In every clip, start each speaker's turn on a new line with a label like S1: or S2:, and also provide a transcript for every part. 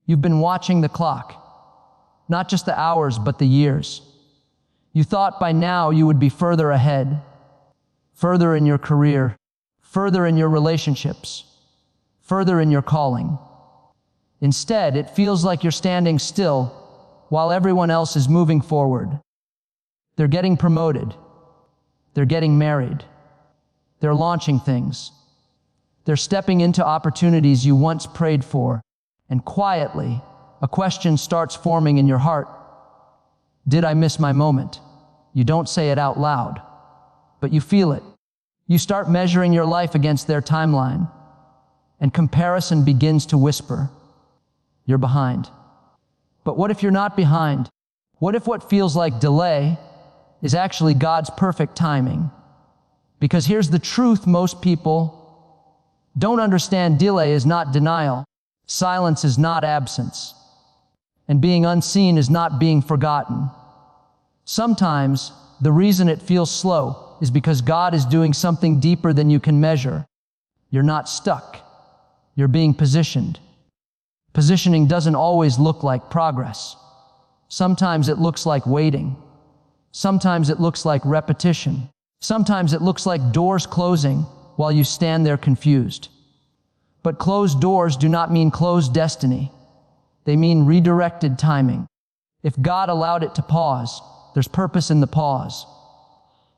S1: You've been watching the clock, not just the hours, but the years. You thought by now you would be further ahead, further in your career, further in your relationships, further in your calling. Instead, it feels like you're standing still while everyone else is moving forward. They're getting promoted. They're getting married. They're launching things. They're stepping into opportunities you once prayed for. And quietly, a question starts forming in your heart. Did I miss my moment? You don't say it out loud, but you feel it. You start measuring your life against their timeline, and comparison begins to whisper. You're behind. But what if you're not behind? What if what feels like delay is actually God's perfect timing? Because here's the truth: most people don't understand. Delay is not denial. Silence is not absence. And being unseen is not being forgotten. Sometimes the reason it feels slow is because God is doing something deeper than you can measure. You're not stuck. You're being positioned. Positioning doesn't always look like progress. Sometimes it looks like waiting. Sometimes it looks like repetition. Sometimes it looks like doors closing while you stand there confused. But closed doors do not mean closed destiny. They mean redirected timing. If God allowed it to pause, there's purpose in the pause.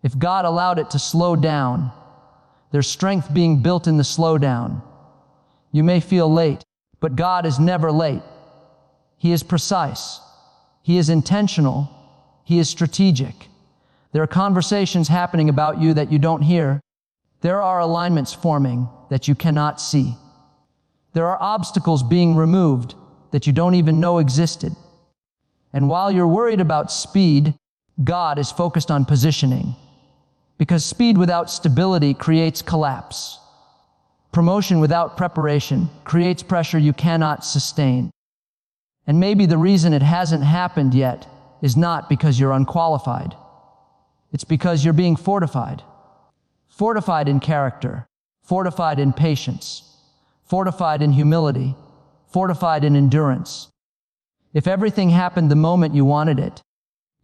S1: If God allowed it to slow down, there's strength being built in the slowdown. You may feel late, but God is never late. He is precise. He is intentional. He is strategic. There are conversations happening about you that you don't hear. There are alignments forming that you cannot see. There are obstacles being removed that you don't even know existed. And while you're worried about speed, God is focused on positioning. Because speed without stability creates collapse. Promotion without preparation creates pressure you cannot sustain. And maybe the reason it hasn't happened yet is not because you're unqualified. It's because you're being fortified. Fortified in character, fortified in patience, fortified in humility, fortified in endurance. If everything happened the moment you wanted it,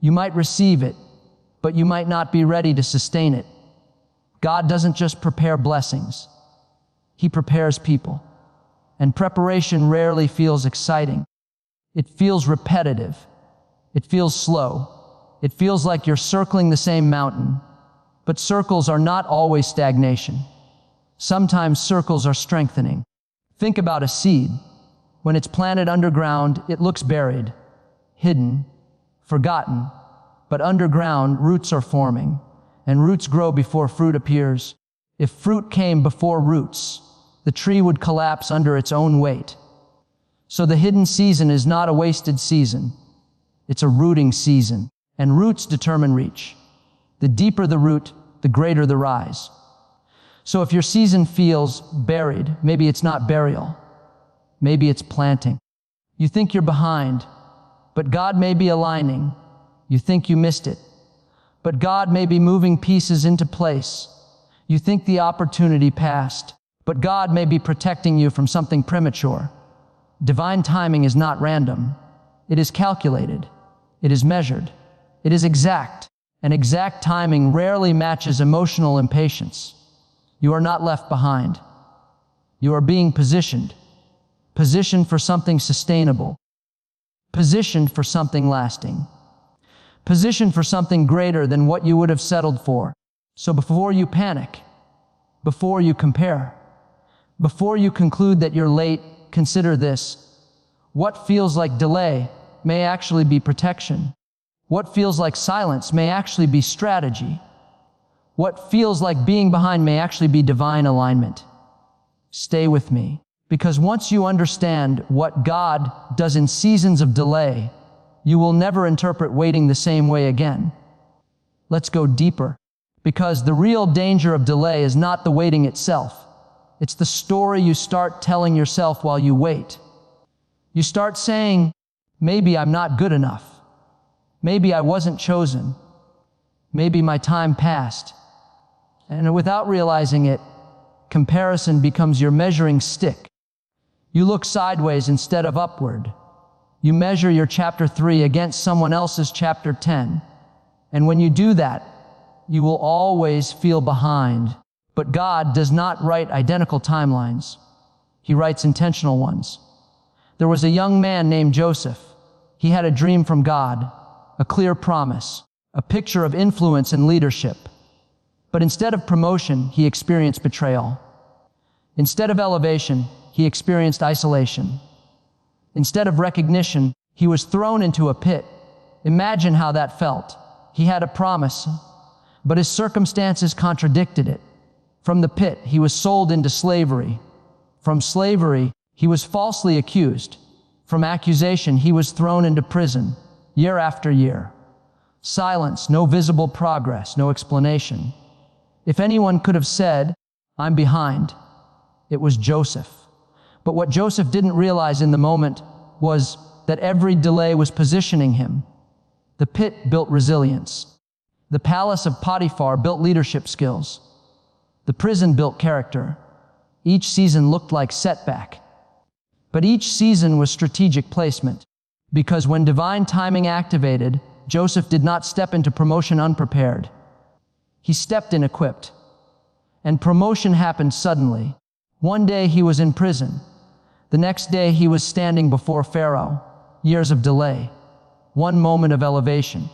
S1: you might receive it, but you might not be ready to sustain it. God doesn't just prepare blessings. He prepares people. And preparation rarely feels exciting. It feels repetitive. It feels slow. It feels like you're circling the same mountain. But circles are not always stagnation. Sometimes circles are strengthening. Think about a seed. When it's planted underground, it looks buried, hidden, forgotten. But underground, roots are forming, and roots grow before fruit appears. If fruit came before roots, the tree would collapse under its own weight. So the hidden season is not a wasted season. It's a rooting season, and roots determine reach. The deeper the root, the greater the rise. So if your season feels buried, maybe it's not burial. Maybe it's planting. You think you're behind, but God may be aligning. You think you missed it, but God may be moving pieces into place. You think the opportunity passed, but God may be protecting you from something premature. Divine timing is not random. It is calculated. It is measured. It is exact. And exact timing rarely matches emotional impatience. You are not left behind. You are being positioned. Positioned for something sustainable. Positioned for something lasting. Positioned for something greater than what you would have settled for. So before you panic, before you compare, before you conclude that you're late, consider this. What feels like delay may actually be protection. What feels like silence may actually be strategy. What feels like being behind may actually be divine alignment. Stay with me, because once you understand what God does in seasons of delay, you will never interpret waiting the same way again. Let's go deeper, because the real danger of delay is not the waiting itself. It's the story you start telling yourself while you wait. You start saying, maybe I'm not good enough. Maybe I wasn't chosen. Maybe my time passed. And without realizing it, comparison becomes your measuring stick. You look sideways instead of upward. You measure your chapter 3 against someone else's chapter 10. And when you do that, you will always feel behind. But God does not write identical timelines. He writes intentional ones. There was a young man named Joseph. He had a dream from God, a clear promise, a picture of influence and leadership. But instead of promotion, he experienced betrayal. Instead of elevation, he experienced isolation. Instead of recognition, he was thrown into a pit. Imagine how that felt. He had a promise, but his circumstances contradicted it. From the pit, he was sold into slavery. From slavery, he was falsely accused. From accusation, he was thrown into prison, year after year. Silence, no visible progress, no explanation. If anyone could have said, "I'm behind," it was Joseph. But what Joseph didn't realize in the moment was that every delay was positioning him. The pit built resilience. The palace of Potiphar built leadership skills. The prison built character. Each season looked like setback. But each season was strategic placement, because when divine timing activated, Joseph did not step into promotion unprepared. He stepped in equipped. And promotion happened suddenly. One day he was in prison. The next day he was standing before Pharaoh. Years of delay. One moment of elevation.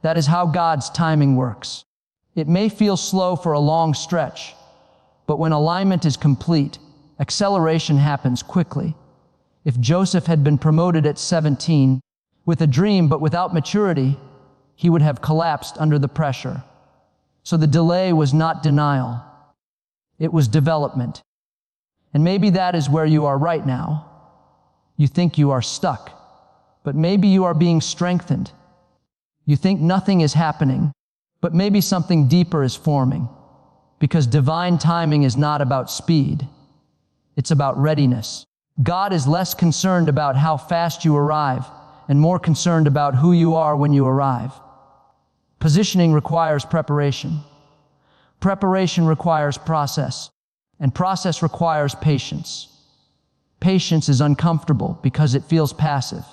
S1: That is how God's timing works. It may feel slow for a long stretch, but when alignment is complete, acceleration happens quickly. If Joseph had been promoted at 17, with a dream but without maturity, he would have collapsed under the pressure. So the delay was not denial. It was development. And maybe that is where you are right now. You think you are stuck, but maybe you are being strengthened. You think nothing is happening, but maybe something deeper is forming. Because divine timing is not about speed. It's about readiness. God is less concerned about how fast you arrive and more concerned about who you are when you arrive. Positioning requires preparation. Preparation requires process. And process requires patience. Patience is uncomfortable because it feels passive.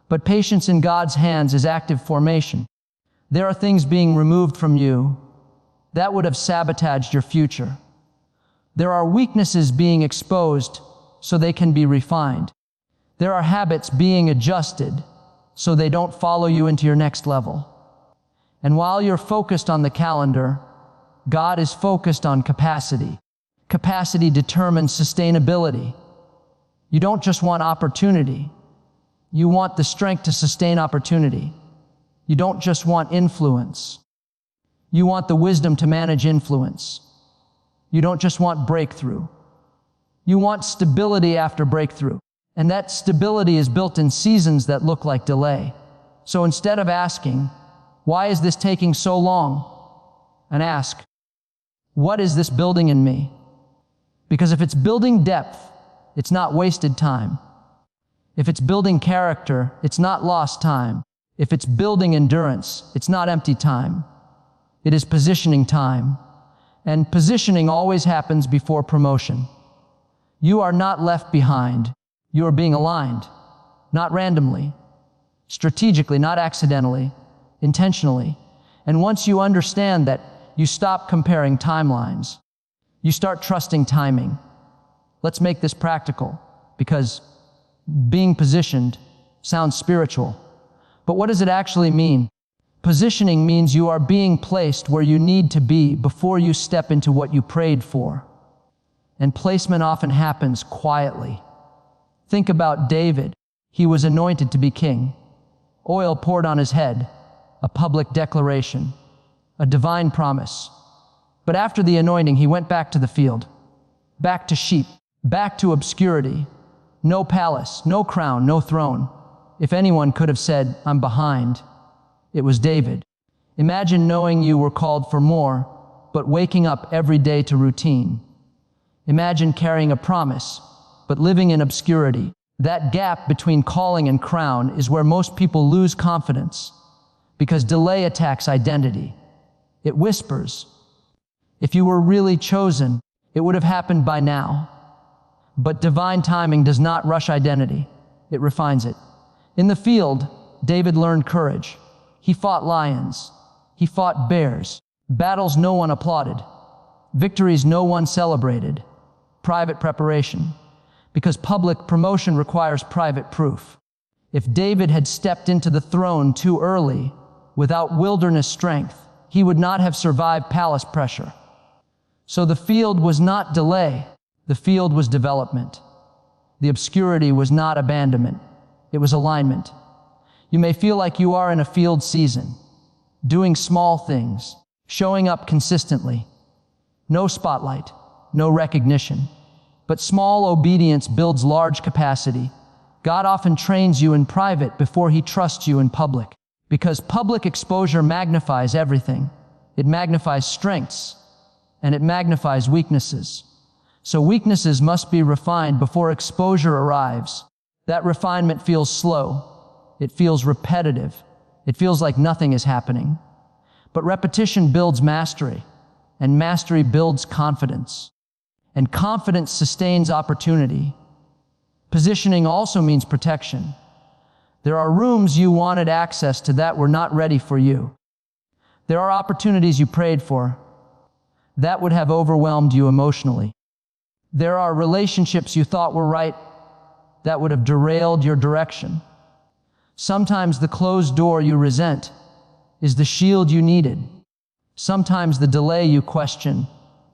S1: But patience in God's hands is active formation. There are things being removed from you that would have sabotaged your future. There are weaknesses being exposed so they can be refined. There are habits being adjusted so they don't follow you into your next level. And while you're focused on the calendar, God is focused on capacity. Capacity determines sustainability. You don't just want opportunity. You want the strength to sustain opportunity. You don't just want influence. You want the wisdom to manage influence. You don't just want breakthrough. You want stability after breakthrough. And that stability is built in seasons that look like delay. So instead of asking, "Why is this taking so long?" and ask, "What is this building in me?" Because if it's building depth, it's not wasted time. If it's building character, it's not lost time. If it's building endurance, it's not empty time. It is positioning time. And positioning always happens before promotion. You are not left behind. You are being aligned. Not randomly. Strategically, not accidentally. Intentionally. And once you understand that, you stop comparing timelines. You start trusting timing. Let's make this practical, because being positioned sounds spiritual. But what does it actually mean? Positioning means you are being placed where you need to be before you step into what you prayed for. And placement often happens quietly. Think about David. He was anointed to be king. Oil poured on his head, a public declaration, a divine promise. But after the anointing, he went back to the field, back to sheep, back to obscurity. No palace, no crown, no throne. If anyone could have said, "I'm behind," it was David. Imagine knowing you were called for more, but waking up every day to routine. Imagine carrying a promise, but living in obscurity. That gap between calling and crown is where most people lose confidence, because delay attacks identity. It whispers, "If you were really chosen, it would have happened by now." But divine timing does not rush identity. It refines it. In the field, David learned courage. He fought lions. He fought bears. Battles no one applauded. Victories no one celebrated. Private preparation. Because public promotion requires private proof. If David had stepped into the throne too early, without wilderness strength, he would not have survived palace pressure. So the field was not delay. The field was development. The obscurity was not abandonment. It was alignment. You may feel like you are in a field season, doing small things, showing up consistently. No spotlight, no recognition. But small obedience builds large capacity. God often trains you in private before He trusts you in public. Because public exposure magnifies everything. It magnifies strengths, and it magnifies weaknesses. So weaknesses must be refined before exposure arrives. That refinement feels slow. It feels repetitive. It feels like nothing is happening. But repetition builds mastery, and mastery builds confidence. And confidence sustains opportunity. Positioning also means protection. There are rooms you wanted access to that were not ready for you. There are opportunities you prayed for that would have overwhelmed you emotionally. There are relationships you thought were right that would have derailed your direction. Sometimes the closed door you resent is the shield you needed. Sometimes the delay you question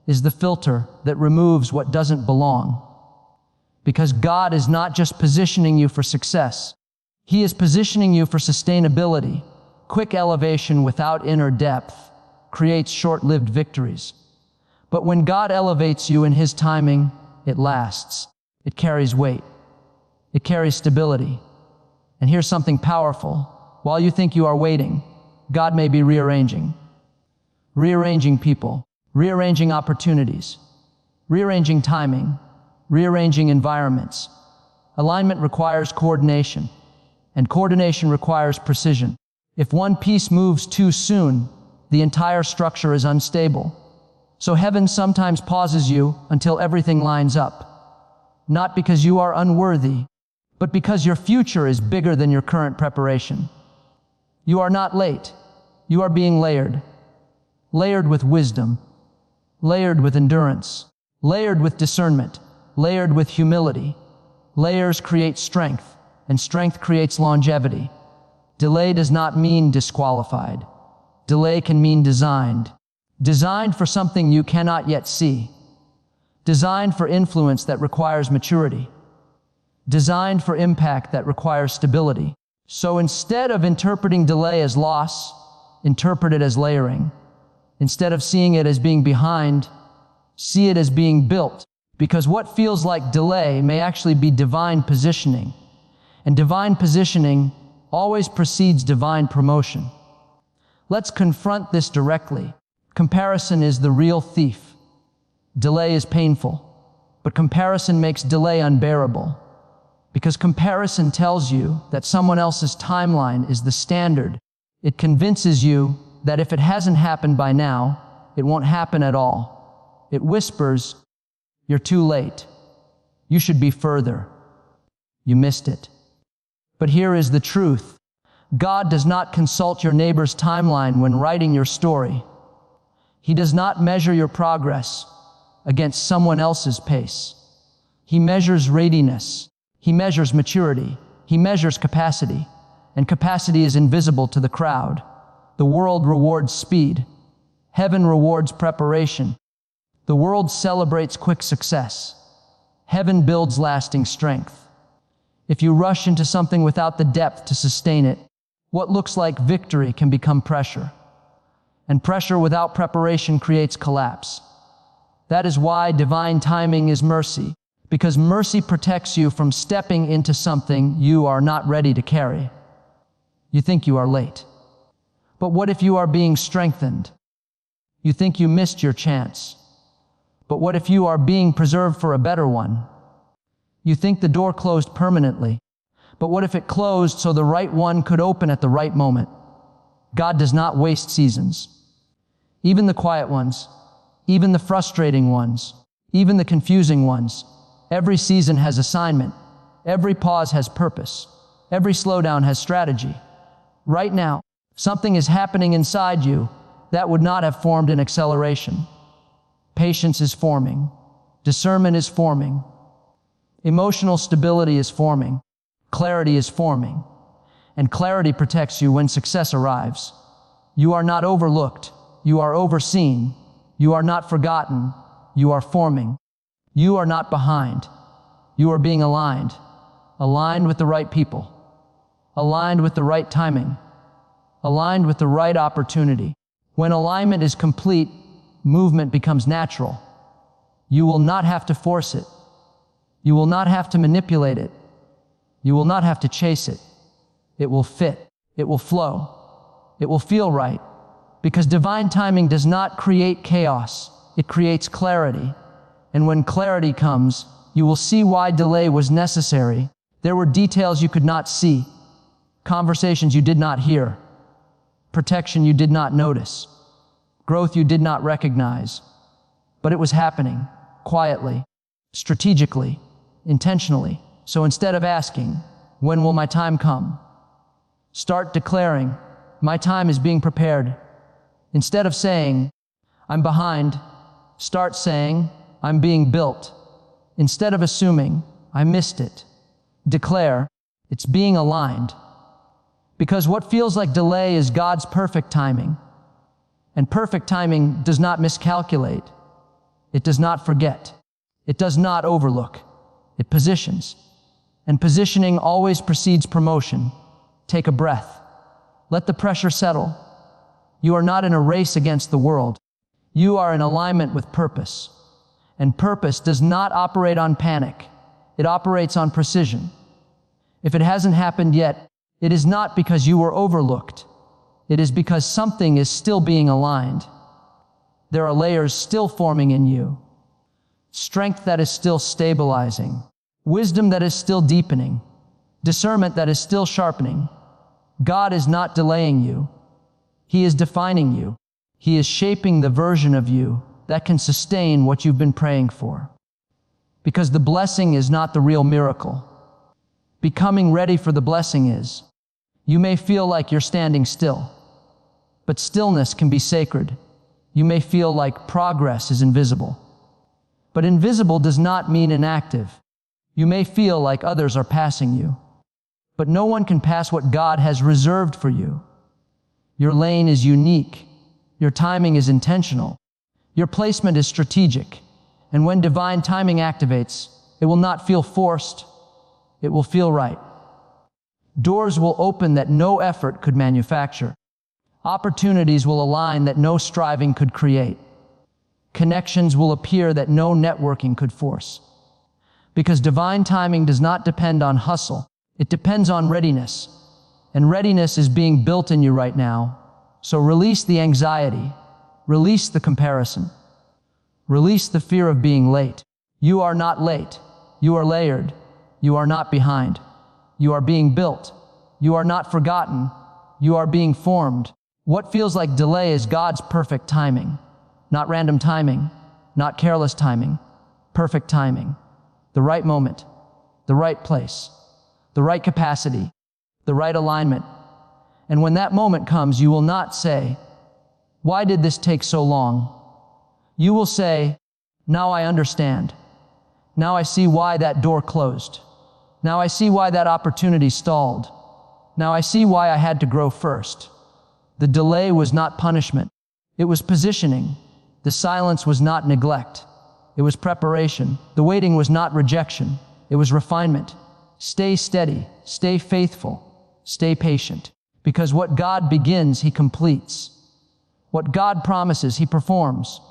S1: is the filter that removes what doesn't belong. Because God is not just positioning you for success. He is positioning you for sustainability. Quick elevation without inner depth creates short-lived victories. But when God elevates you in His timing, it lasts. It carries weight. It carries stability. And here's something powerful. While you think you are waiting, God may be rearranging. Rearranging people, rearranging opportunities, rearranging timing, rearranging environments. Alignment requires coordination, and coordination requires precision. If one piece moves too soon, the entire structure is unstable. So heaven sometimes pauses you until everything lines up. Not because you are unworthy, but because your future is bigger than your current preparation. You are not late. You are being layered. Layered with wisdom. Layered with endurance. Layered with discernment. Layered with humility. Layers create strength, and strength creates longevity. Delay does not mean disqualified. Delay can mean designed. Designed for something you cannot yet see. Designed for influence that requires maturity. Designed for impact that requires stability. So instead of interpreting delay as loss, interpret it as layering. Instead of seeing it as being behind, see it as being built. Because what feels like delay may actually be divine positioning. And divine positioning always precedes divine promotion. Let's confront this directly. Comparison is the real thief. Delay is painful, but comparison makes delay unbearable. Because comparison tells you that someone else's timeline is the standard. It convinces you that if it hasn't happened by now, it won't happen at all. It whispers, "You're too late. You should be further. You missed it." But here is the truth. God does not consult your neighbor's timeline when writing your story. He does not measure your progress against someone else's pace. He measures readiness. He measures maturity. He measures capacity. And capacity is invisible to the crowd. The world rewards speed. Heaven rewards preparation. The world celebrates quick success. Heaven builds lasting strength. If you rush into something without the depth to sustain it, what looks like victory can become pressure. And pressure without preparation creates collapse. That is why divine timing is mercy, because mercy protects you from stepping into something you are not ready to carry. You think you are late. But what if you are being strengthened? You think you missed your chance. But what if you are being preserved for a better one? You think the door closed permanently. But what if it closed so the right one could open at the right moment? God does not waste seasons. Even the quiet ones, even the frustrating ones, even the confusing ones, Every season has assignment. Every pause has purpose. Every slowdown has strategy. Right now, something is happening inside you that would not have formed in acceleration. Patience is forming. Discernment is forming. Emotional stability is forming. Clarity is forming. And clarity protects you when success arrives. You are not overlooked. You are overseen. You are not forgotten. You are forming. You are not behind. You are being aligned. Aligned with the right people. Aligned with the right timing. Aligned with the right opportunity. When alignment is complete, movement becomes natural. You will not have to force it. You will not have to manipulate it. You will not have to chase it. It will fit. It will flow. It will feel right. Because divine timing does not create chaos. It creates clarity. And when clarity comes, you will see why delay was necessary. There were details you could not see. Conversations you did not hear. Protection you did not notice. Growth you did not recognize. But it was happening, quietly, strategically, intentionally. So instead of asking, when will my time come? Start declaring, my time is being prepared. Instead of saying, I'm behind, start saying, I'm being built. Instead of assuming, I missed it, declare, it's being aligned. Because what feels like delay is God's perfect timing. And perfect timing does not miscalculate. It does not forget. It does not overlook. It positions. And positioning always precedes promotion. Take a breath. Let the pressure settle. You are not in a race against the world. You are in alignment with purpose. And purpose does not operate on panic. It operates on precision. If it hasn't happened yet, it is not because you were overlooked. It is because something is still being aligned. There are layers still forming in you. Strength that is still stabilizing. Wisdom that is still deepening. Discernment that is still sharpening. God is not delaying you. He is defining you. He is shaping the version of you that can sustain what you've been praying for. Because the blessing is not the real miracle. Becoming ready for the blessing is. You may feel like you're standing still, but stillness can be sacred. You may feel like progress is invisible, but invisible does not mean inactive. You may feel like others are passing you, but no one can pass what God has reserved for you. Your lane is unique. Your timing is intentional. Your placement is strategic. And when divine timing activates, it will not feel forced. It will feel right. Doors will open that no effort could manufacture. Opportunities will align that no striving could create. Connections will appear that no networking could force. Because divine timing does not depend on hustle. It depends on readiness. And readiness is being built in you right now. So release the anxiety. Release the comparison. Release the fear of being late. You are not late. You are layered. You are not behind. You are being built. You are not forgotten. You are being formed. What feels like delay is God's perfect timing. Not random timing. Not careless timing. Perfect timing. The right moment. The right place. The right capacity. The right alignment. And when that moment comes, you will not say, why did this take so long? You will say, now I understand. Now I see why that door closed. Now I see why that opportunity stalled. Now I see why I had to grow first. The delay was not punishment. It was positioning. The silence was not neglect. It was preparation. The waiting was not rejection. It was refinement. Stay steady. Stay faithful. Stay patient. Because what God begins, He completes. What God promises, He performs.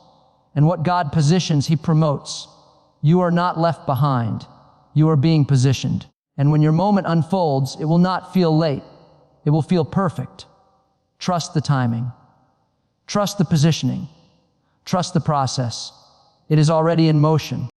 S1: And what God positions, He promotes. You are not left behind. You are being positioned. And when your moment unfolds, it will not feel late. It will feel perfect. Trust the timing. Trust the positioning. Trust the process. It is already in motion.